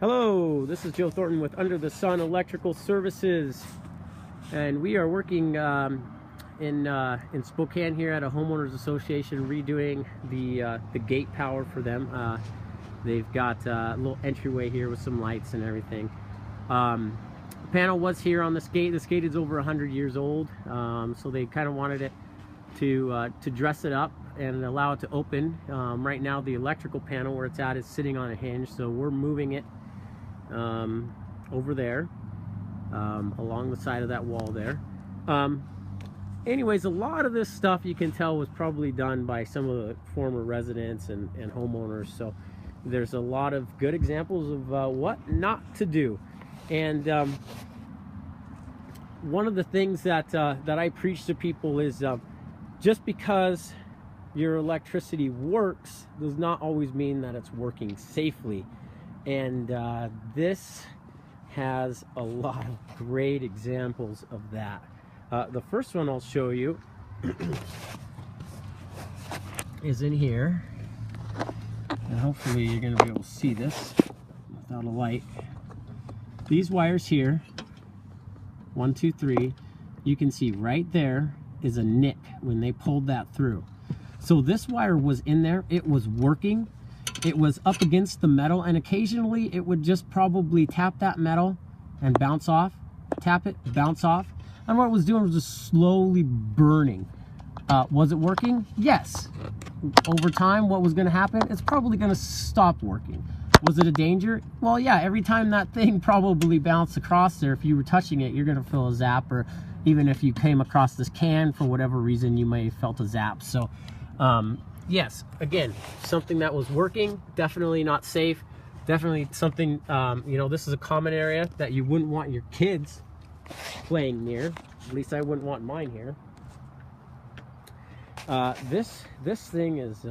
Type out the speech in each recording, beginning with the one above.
Hello, this is Joe Thornton with Under the Sun Electrical Services, and we are working in Spokane here at a homeowners association, redoing the gate power for them. They've got a little entryway here with some lights and everything. The panel was here on this gate. This gate is over 100 years old, so they kind of wanted it to dress it up and allow it to open. Right now the electrical panel where it's at is sitting on a hinge, so we're moving it over there along the side of that wall there. Anyways, a lot of this stuff you can tell was probably done by some of the former residents and homeowners, so there's a lot of good examples of what not to do. And one of the things that I preach to people is just because your electricity works does not always mean that it's working safely. And this has a lot of great examples of that. The first one I'll show you is in here, and hopefully you're going to be able to see this without a light. These wires here, 1, 2, 3, you can see right there is a nick when they pulled that through. So this wire was in there, it was working. It was up against the metal, and occasionally it would just probably tap that metal and bounce off, tap it, bounce off. And what it was doing was just slowly burning. Was it working? Yes. Over time, what was going to happen? It's probably going to stop working. Was it a danger? Well, yeah, every time that thing probably bounced across there, if you were touching it, you're going to feel a zap, or even if you came across this can, for whatever reason, you may have felt a zap. So, yes, again, something that was working, definitely not safe, definitely something, you know, this is a common area that you wouldn't want your kids playing near. At least I wouldn't want mine here. This thing is,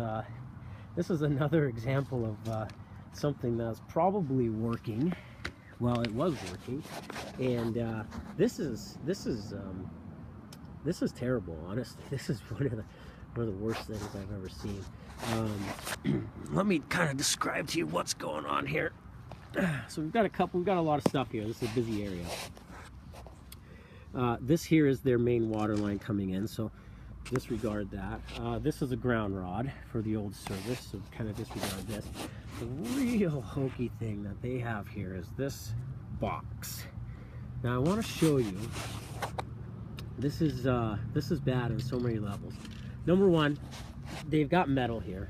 this is another example of something that's probably working. Well, it was working, and this is terrible, honestly. This is one of the worst things I've ever seen. Let me kind of describe to you what's going on here. So we've got a lot of stuff here. This is a busy area. This here is their main water line coming in, so disregard that. This is a ground rod for the old service, so kind of disregard this. The real hokey thing that they have here is this box. Now I want to show you. This is bad on so many levels. Number one, they've got metal here.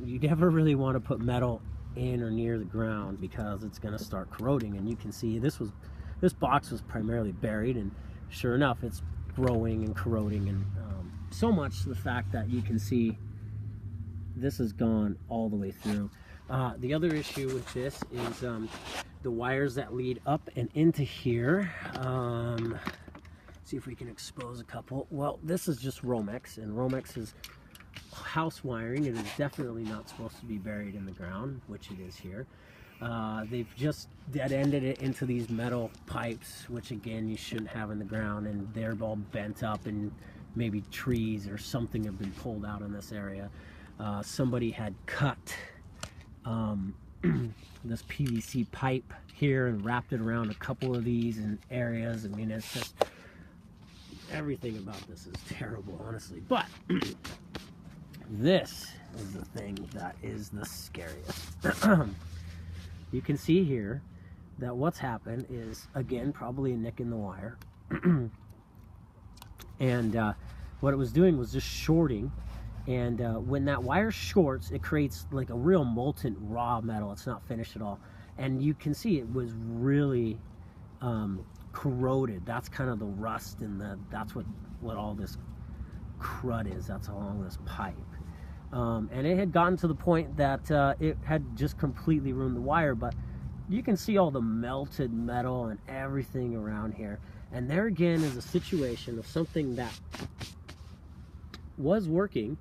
You never really want to put metal in or near the ground because it's going to start corroding. And you can see this box was primarily buried, and sure enough, it's growing and corroding, and so much to the fact that you can see this has gone all the way through. The other issue with this is the wires that lead up and into here. See if we can expose a couple. Well, this is just Romex, and Romex is house wiring. It is definitely not supposed to be buried in the ground, which it is here. They've just dead-ended it into these metal pipes, which again you shouldn't have in the ground, and they're all bent up, and maybe trees or something have been pulled out in this area. Somebody had cut this PVC pipe here and wrapped it around a couple of these in areas. I mean, it's just, everything about this is terrible, honestly. But this is the thing that is the scariest. You can see here that what's happened is, again, probably a nick in the wire. And what it was doing was just shorting. And when that wire shorts, it creates like a real molten raw metal. It's not finished at all. And you can see it was really corroded. That's kind of the rust, and that's what all this crud is. That's along this pipe. And it had gotten to the point that it had just completely ruined the wire, but you can see all the melted metal and everything around here. And there again is a situation of something that was working,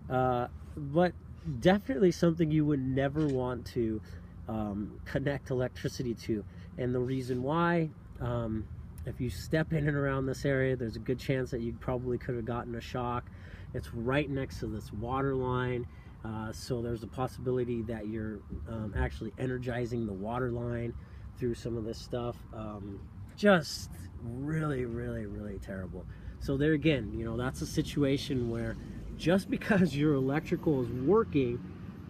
but definitely something you would never want to connect electricity to. And the reason why, if you step in and around this area, there's a good chance that you probably could have gotten a shock. It's right next to this water line. So there's a possibility that you're actually energizing the water line through some of this stuff. Just really, really, really terrible. So there again, you know, that's a situation where just because your electrical is working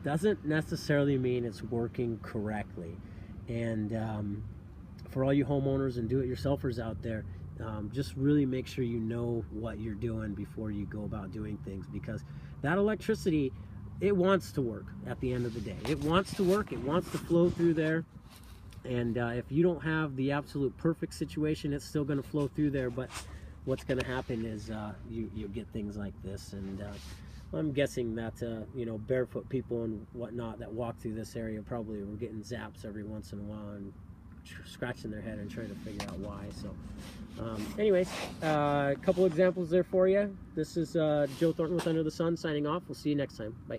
doesn't necessarily mean it's working correctly. And for all you homeowners and do-it-yourselfers out there, just really make sure you know what you're doing before you go about doing things, because that electricity, it wants to work at the end of the day. It wants to work, it wants to flow through there. And if you don't have the absolute perfect situation, it's still going to flow through there. But what's going to happen is you get things like this. And I'm guessing that you know, barefoot people and whatnot that walk through this area probably were getting zaps every once in a while and scratching their head and trying to figure out why. So anyways, a couple examples there for you. This is Joe Thornton with Under the Sun signing off. We'll see you next time. Bye.